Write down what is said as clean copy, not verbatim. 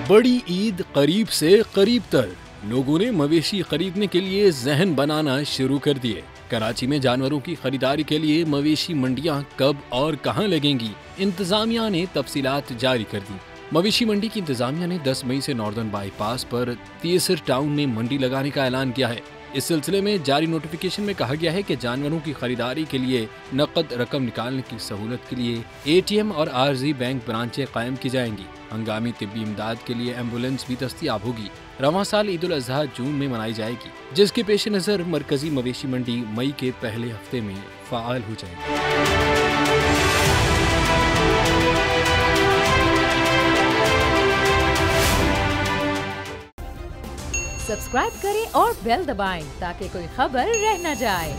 बड़ी ईद करीब से करीब तर लोगों ने मवेशी खरीदने के लिए जहन बनाना शुरू कर दिए। कराची में जानवरों की खरीदारी के लिए मवेशी मंडियां कब और कहां लगेंगी, इंतजामिया ने तफसीलात जारी कर दी। मवेशी मंडी की इंतजामिया ने 10 मई से नॉर्दर्न बाईपास पर तियसर टाउन में मंडी लगाने का ऐलान किया है। इस सिलसिले में जारी नोटिफिकेशन में कहा गया है कि जानवरों की खरीदारी के लिए नकद रकम निकालने की सहूलत के लिए ATM और आरजी बैंक ब्रांचें कायम की जाएंगी। हंगामी तिब्बी इमदाद के लिए एम्बुलेंस भी दस्तयाब होगी। रवां साल ईद उल अजहा जून में मनाई जाएगी, जिसके पेश नज़र मरकजी मवेशी मंडी मई के पहले हफ्ते में फ़ाल हो जाएगी। सब्सक्राइब करें और बेल दबाएं ताकि कोई खबर रह न जाए।